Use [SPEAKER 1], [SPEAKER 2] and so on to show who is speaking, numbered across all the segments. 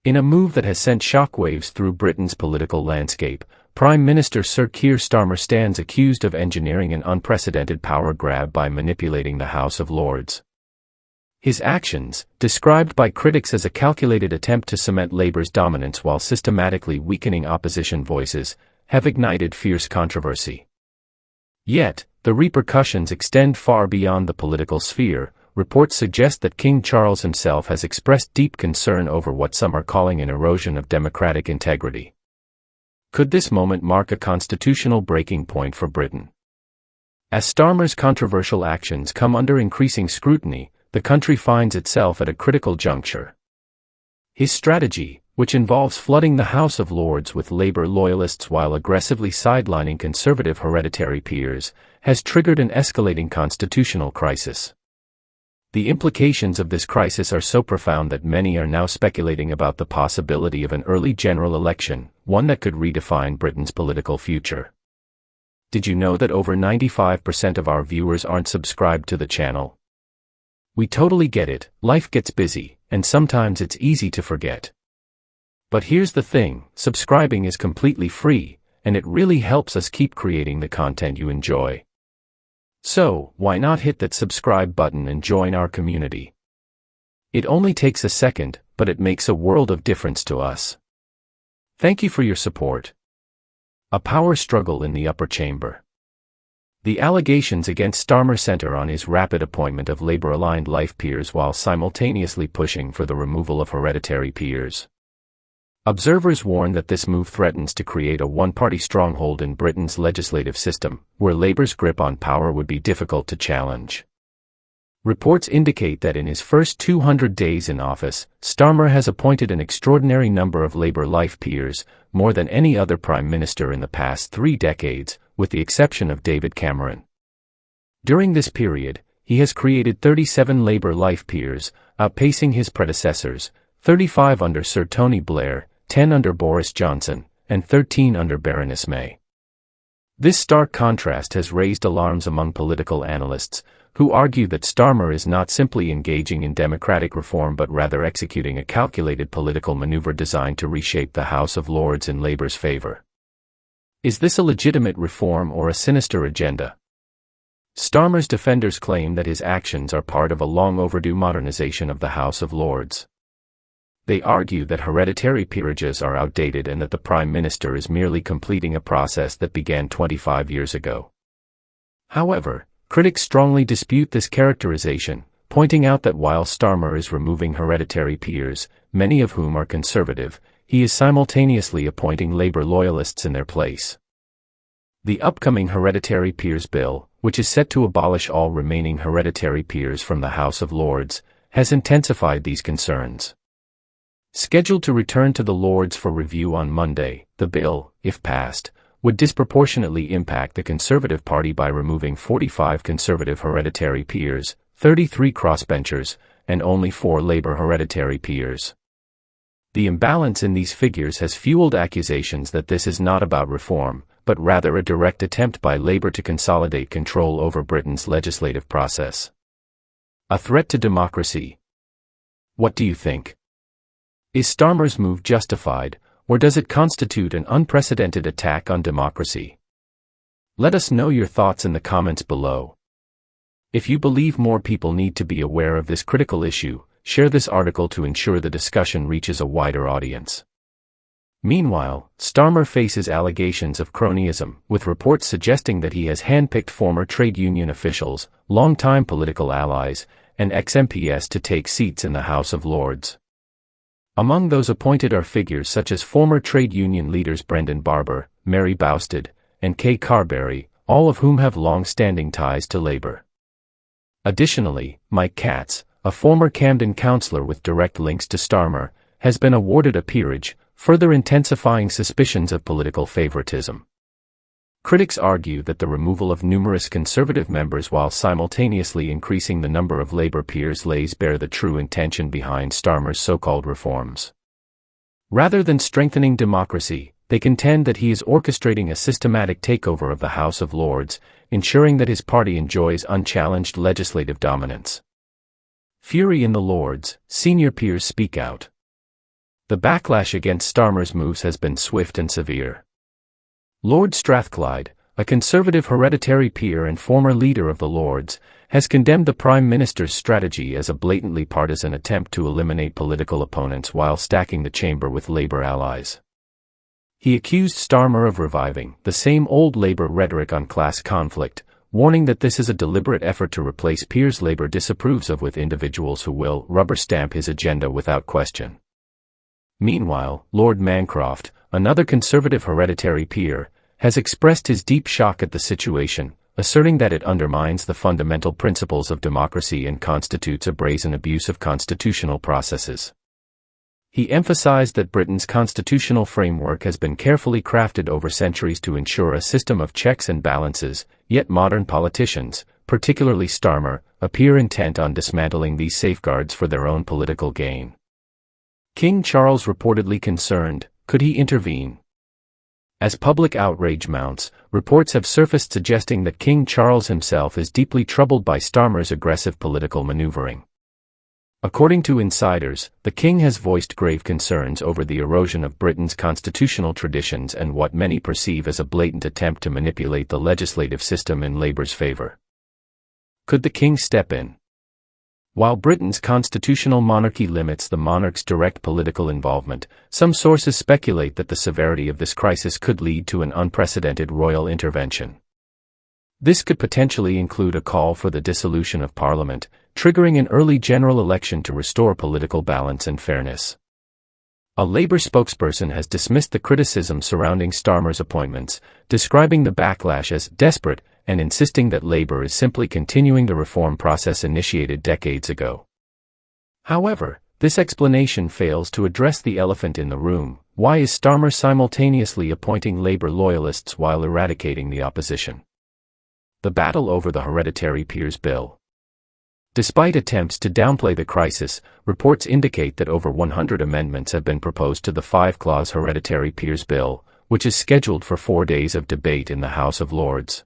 [SPEAKER 1] In a move that has sent shockwaves through Britain's political landscape, Prime Minister Sir Keir Starmer stands accused of engineering an unprecedented power grab by manipulating the House of Lords. His actions, described by critics as a calculated attempt to cement Labour's dominance while systematically weakening opposition voices, have ignited fierce controversy. Yet, the repercussions extend far beyond the political sphere. Reports suggest that King Charles himself has expressed deep concern over what some are calling an erosion of democratic integrity. Could this moment mark a constitutional breaking point for Britain? As Starmer's controversial actions come under increasing scrutiny, the country finds itself at a critical juncture. His strategy, which involves flooding the House of Lords with Labour loyalists while aggressively sidelining Conservative hereditary peers, has triggered an escalating constitutional crisis. The implications of this crisis are so profound that many are now speculating about the possibility of an early general election, one that could redefine Britain's political future. Did you know that over 95% of our viewers aren't subscribed to the channel? We totally get it, life gets busy, and sometimes it's easy to forget. But here's the thing, subscribing is completely free, and it really helps us keep creating the content you enjoy. So, why not hit that subscribe button and join our community? It only takes a second, but it makes a world of difference to us. Thank you for your support. A power struggle in the upper chamber. The allegations against Starmer center on his rapid appointment of Labour-aligned life peers while simultaneously pushing for the removal of hereditary peers. Observers warn that this move threatens to create a one-party stronghold in Britain's legislative system, where Labour's grip on power would be difficult to challenge. Reports indicate that in his first 200 days in office, Starmer has appointed an extraordinary number of Labour life peers, more than any other Prime Minister in the past 3 decades, with the exception of David Cameron. During this period, he has created 37 Labour life peers, outpacing his predecessors, 35 under Sir Tony Blair, 10 under Boris Johnson, and 13 under Baroness May. This stark contrast has raised alarms among political analysts, who argue that Starmer is not simply engaging in democratic reform but rather executing a calculated political maneuver designed to reshape the House of Lords in Labour's favour. Is this a legitimate reform or a sinister agenda? Starmer's defenders claim that his actions are part of a long-overdue modernisation of the House of Lords. They argue that hereditary peerages are outdated and that the Prime Minister is merely completing a process that began 25 years ago. However, critics strongly dispute this characterization, pointing out that while Starmer is removing hereditary peers, many of whom are Conservative, he is simultaneously appointing Labour loyalists in their place. The upcoming Hereditary Peers Bill, which is set to abolish all remaining hereditary peers from the House of Lords, has intensified these concerns. Scheduled to return to the Lords for review on Monday, the bill, if passed, would disproportionately impact the Conservative Party by removing 45 Conservative hereditary peers, 33 crossbenchers, and only 4 Labour hereditary peers. The imbalance in these figures has fueled accusations that this is not about reform, but rather a direct attempt by Labour to consolidate control over Britain's legislative process. A threat to democracy? What do you think? Is Starmer's move justified, or does it constitute an unprecedented attack on democracy? Let us know your thoughts in the comments below. If you believe more people need to be aware of this critical issue, share this article to ensure the discussion reaches a wider audience. Meanwhile, Starmer faces allegations of cronyism, with reports suggesting that he has handpicked former trade union officials, longtime political allies, and ex-MPs to take seats in the House of Lords. Among those appointed are figures such as former trade union leaders Brendan Barber, Mary Bousted, and Kay Carberry, all of whom have long-standing ties to Labour. Additionally, Mike Katz, a former Camden councillor with direct links to Starmer, has been awarded a peerage, further intensifying suspicions of political favouritism. Critics argue that the removal of numerous Conservative members while simultaneously increasing the number of Labour peers lays bare the true intention behind Starmer's so-called reforms. Rather than strengthening democracy, they contend that he is orchestrating a systematic takeover of the House of Lords, ensuring that his party enjoys unchallenged legislative dominance. Fury in the Lords, senior peers speak out. The backlash against Starmer's moves has been swift and severe. Lord Strathclyde, a Conservative hereditary peer and former leader of the Lords, has condemned the Prime Minister's strategy as a blatantly partisan attempt to eliminate political opponents while stacking the chamber with Labour allies. He accused Starmer of reviving the same old Labour rhetoric on class conflict, warning that this is a deliberate effort to replace peers Labour disapproves of with individuals who will rubber stamp his agenda without question. Meanwhile, Lord Mancroft, another Conservative hereditary peer, has expressed his deep shock at the situation, asserting that it undermines the fundamental principles of democracy and constitutes a brazen abuse of constitutional processes. He emphasized that Britain's constitutional framework has been carefully crafted over centuries to ensure a system of checks and balances, yet modern politicians, particularly Starmer, appear intent on dismantling these safeguards for their own political gain. King Charles reportedly concerned, could he intervene? As public outrage mounts, reports have surfaced suggesting that King Charles himself is deeply troubled by Starmer's aggressive political maneuvering. According to insiders, the King has voiced grave concerns over the erosion of Britain's constitutional traditions and what many perceive as a blatant attempt to manipulate the legislative system in Labour's favour. Could the King step in? While Britain's constitutional monarchy limits the monarch's direct political involvement, some sources speculate that the severity of this crisis could lead to an unprecedented royal intervention. This could potentially include a call for the dissolution of Parliament, triggering an early general election to restore political balance and fairness. A Labour spokesperson has dismissed the criticism surrounding Starmer's appointments, describing the backlash as desperate, and insisting that Labour is simply continuing the reform process initiated decades ago. However, this explanation fails to address the elephant in the room. Why is Starmer simultaneously appointing Labour loyalists while eradicating the opposition? The battle over the Hereditary Peers Bill. Despite attempts to downplay the crisis, reports indicate that over 100 amendments have been proposed to the 5-clause Hereditary Peers Bill, which is scheduled for 4 days of debate in the House of Lords.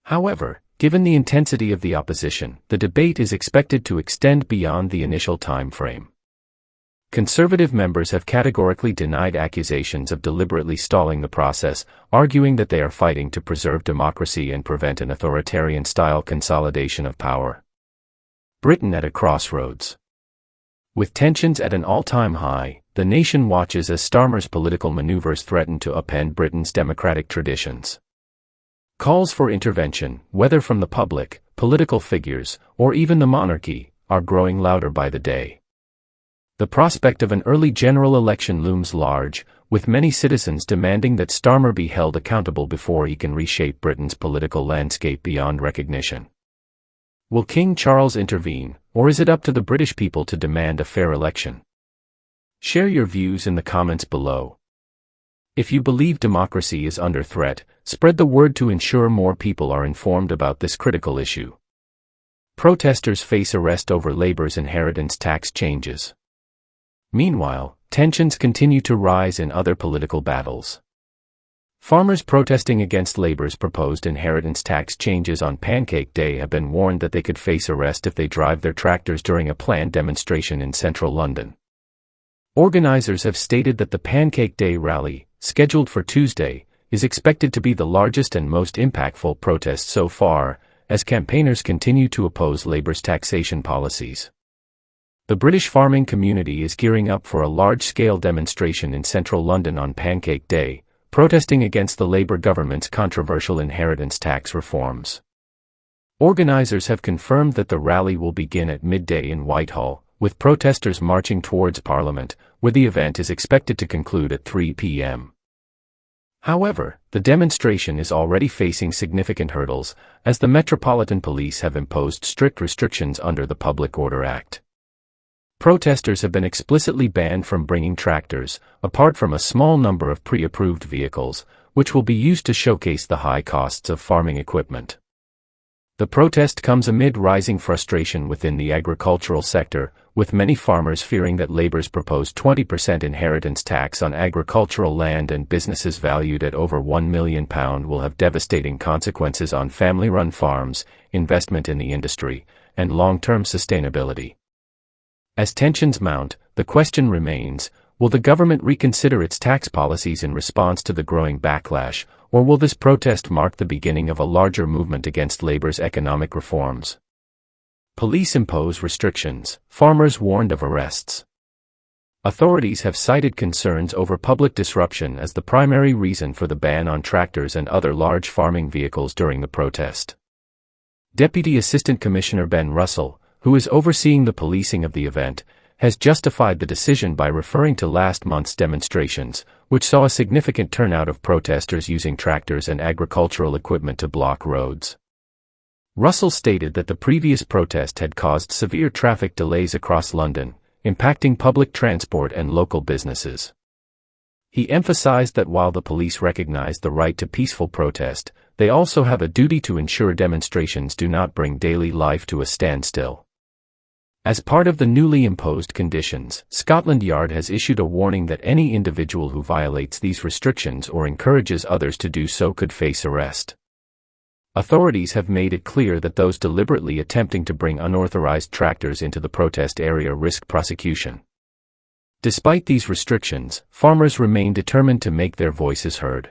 [SPEAKER 1] However, given the intensity of the opposition, the debate is expected to extend beyond the initial time frame. Conservative members have categorically denied accusations of deliberately stalling the process, arguing that they are fighting to preserve democracy and prevent an authoritarian-style consolidation of power. Britain at a crossroads. With tensions at an all-time high, the nation watches as Starmer's political maneuvers threaten to upend Britain's democratic traditions. Calls for intervention, whether from the public, political figures, or even the monarchy, are growing louder by the day. The prospect of an early general election looms large, with many citizens demanding that Starmer be held accountable before he can reshape Britain's political landscape beyond recognition. Will King Charles intervene, or is it up to the British people to demand a fair election? Share your views in the comments below. If you believe democracy is under threat, spread the word to ensure more people are informed about this critical issue. Protesters face arrest over Labour's inheritance tax changes. Meanwhile, tensions continue to rise in other political battles. Farmers protesting against Labour's proposed inheritance tax changes on Pancake Day have been warned that they could face arrest if they drive their tractors during a planned demonstration in central London. Organisers have stated that the Pancake Day rally, scheduled for Tuesday, is expected to be the largest and most impactful protest so far, as campaigners continue to oppose Labour's taxation policies. The British farming community is gearing up for a large-scale demonstration in central London on Pancake Day, protesting against the Labour government's controversial inheritance tax reforms. Organisers have confirmed that the rally will begin at midday in Whitehall, with protesters marching towards Parliament, where the event is expected to conclude at 3 p.m. However, the demonstration is already facing significant hurdles, as the Metropolitan Police have imposed strict restrictions under the Public Order Act. Protesters have been explicitly banned from bringing tractors, apart from a small number of pre-approved vehicles, which will be used to showcase the high costs of farming equipment. The protest comes amid rising frustration within the agricultural sector, with many farmers fearing that Labour's proposed 20% inheritance tax on agricultural land and businesses valued at over £1 million will have devastating consequences on family-run farms, investment in the industry, and long-term sustainability. As tensions mount, the question remains, will the government reconsider its tax policies in response to the growing backlash, or will this protest mark the beginning of a larger movement against Labour's economic reforms? Police impose restrictions, farmers warned of arrests. Authorities have cited concerns over public disruption as the primary reason for the ban on tractors and other large farming vehicles during the protest. Deputy Assistant Commissioner Ben Russell, who is overseeing the policing of the event, has justified the decision by referring to last month's demonstrations, which saw a significant turnout of protesters using tractors and agricultural equipment to block roads. Russell stated that the previous protest had caused severe traffic delays across London, impacting public transport and local businesses. He emphasized that while the police recognize the right to peaceful protest, they also have a duty to ensure demonstrations do not bring daily life to a standstill. As part of the newly imposed conditions, Scotland Yard has issued a warning that any individual who violates these restrictions or encourages others to do so could face arrest. Authorities have made it clear that those deliberately attempting to bring unauthorized tractors into the protest area risk prosecution. Despite these restrictions, farmers remain determined to make their voices heard.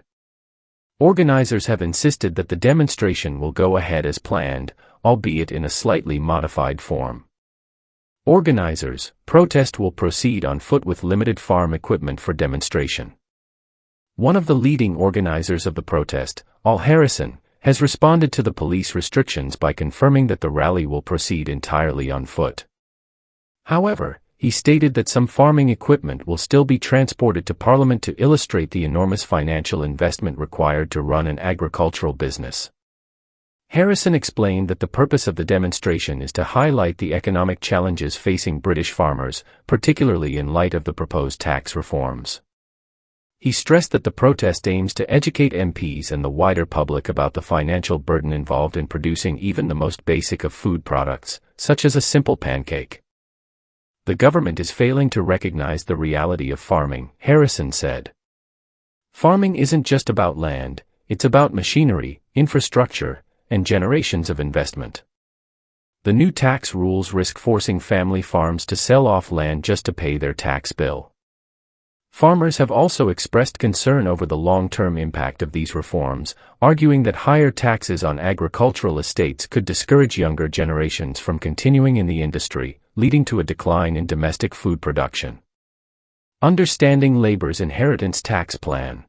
[SPEAKER 1] Organizers have insisted that the demonstration will go ahead as planned, albeit in a slightly modified form. Organizers, protest will proceed on foot with limited farm equipment for demonstration. One of the leading organizers of the protest, Al Harrison, has responded to the police restrictions by confirming that the rally will proceed entirely on foot. However, he stated that some farming equipment will still be transported to Parliament to illustrate the enormous financial investment required to run an agricultural business. Harrison explained that the purpose of the demonstration is to highlight the economic challenges facing British farmers, particularly in light of the proposed tax reforms. He stressed that the protest aims to educate MPs and the wider public about the financial burden involved in producing even the most basic of food products, such as a simple pancake. The government is failing to recognize the reality of farming, Harrison said. Farming isn't just about land, it's about machinery, infrastructure, and generations of investment. The new tax rules risk forcing family farms to sell off land just to pay their tax bill. Farmers have also expressed concern over the long-term impact of these reforms, arguing that higher taxes on agricultural estates could discourage younger generations from continuing in the industry, leading to a decline in domestic food production. Understanding Labour's inheritance tax plan.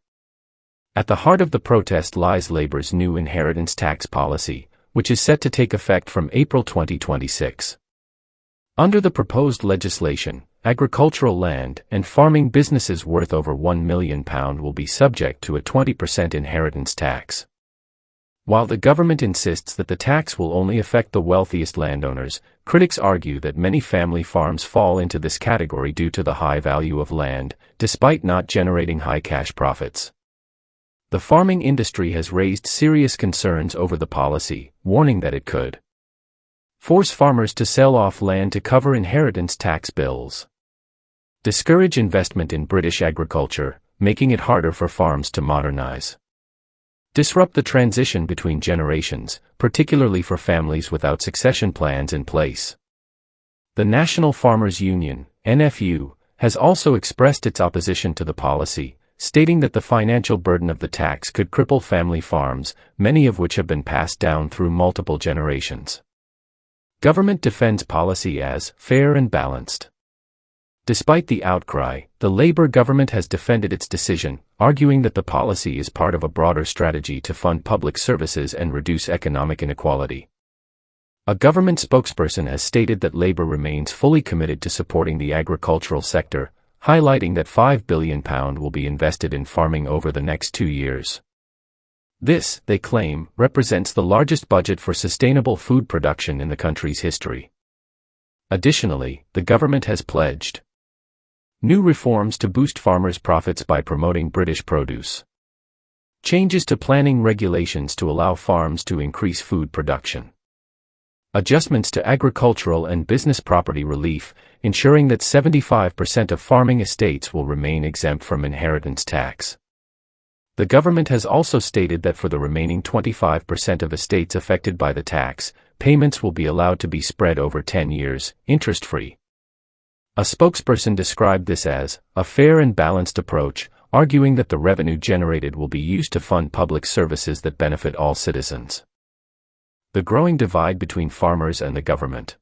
[SPEAKER 1] At the heart of the protest lies Labour's new inheritance tax policy, which is set to take effect from April 2026. Under the proposed legislation, agricultural land and farming businesses worth over £1 million will be subject to a 20% inheritance tax. While the government insists that the tax will only affect the wealthiest landowners, critics argue that many family farms fall into this category due to the high value of land, despite not generating high cash profits. The farming industry has raised serious concerns over the policy, warning that it could force farmers to sell off land to cover inheritance tax bills, discourage investment in British agriculture, making it harder for farms to modernize, disrupt the transition between generations, particularly for families without succession plans in place. The National Farmers Union, NFU, has also expressed its opposition to the policy, stating that the financial burden of the tax could cripple family farms, many of which have been passed down through multiple generations. Government defends policy as fair and balanced. Despite the outcry, the Labour government has defended its decision, arguing that the policy is part of a broader strategy to fund public services and reduce economic inequality. A government spokesperson has stated that Labour remains fully committed to supporting the agricultural sector, highlighting that £5 billion will be invested in farming over the next 2 years. This, they claim, represents the largest budget for sustainable food production in the country's history. Additionally, the government has pledged new reforms to boost farmers' profits by promoting British produce, changes to planning regulations to allow farms to increase food production, adjustments to agricultural and business property relief, ensuring that 75% of farming estates will remain exempt from inheritance tax. The government has also stated that for the remaining 25% of estates affected by the tax, payments will be allowed to be spread over 10 years, interest-free. A spokesperson described this as a fair and balanced approach, arguing that the revenue generated will be used to fund public services that benefit all citizens. The growing divide between farmers and the government.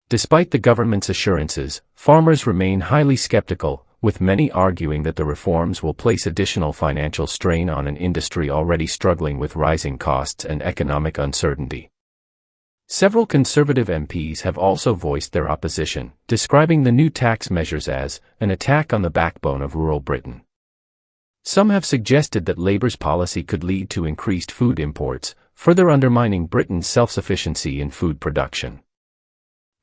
[SPEAKER 1] Despite the government's assurances, farmers remain highly skeptical, with many arguing that the reforms will place additional financial strain on an industry already struggling with rising costs and economic uncertainty. Several Conservative MPs have also voiced their opposition, describing the new tax measures as an attack on the backbone of rural Britain. Some have suggested that Labour's policy could lead to increased food imports, further undermining Britain's self-sufficiency in food production.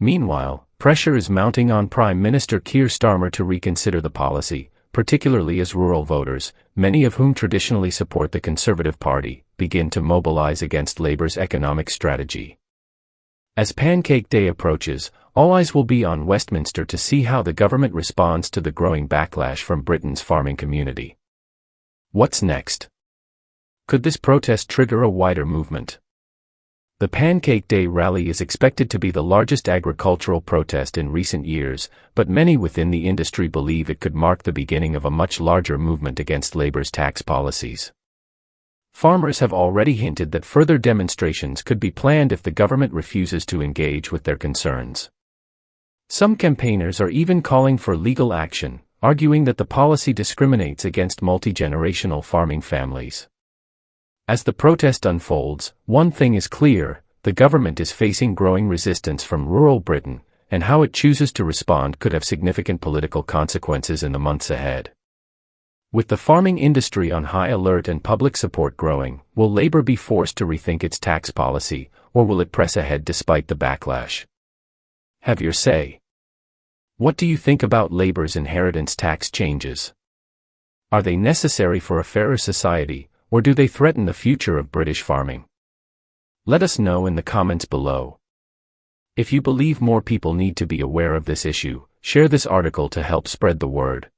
[SPEAKER 1] Meanwhile, pressure is mounting on Prime Minister Keir Starmer to reconsider the policy, particularly as rural voters, many of whom traditionally support the Conservative Party, begin to mobilise against Labour's economic strategy. As Pancake Day approaches, all eyes will be on Westminster to see how the government responds to the growing backlash from Britain's farming community. What's next? Could this protest trigger a wider movement? The Pancake Day rally is expected to be the largest agricultural protest in recent years, but many within the industry believe it could mark the beginning of a much larger movement against Labour's tax policies. Farmers have already hinted that further demonstrations could be planned if the government refuses to engage with their concerns. Some campaigners are even calling for legal action, arguing that the policy discriminates against multi-generational farming families. As the protest unfolds, one thing is clear: the government is facing growing resistance from rural Britain, and how it chooses to respond could have significant political consequences in the months ahead. With the farming industry on high alert and public support growing, will Labour be forced to rethink its tax policy, or will it press ahead despite the backlash? Have your say. What do you think about Labour's inheritance tax changes? Are they necessary for a fairer society, or do they threaten the future of British farming? Let us know in the comments below. If you believe more people need to be aware of this issue, share this article to help spread the word.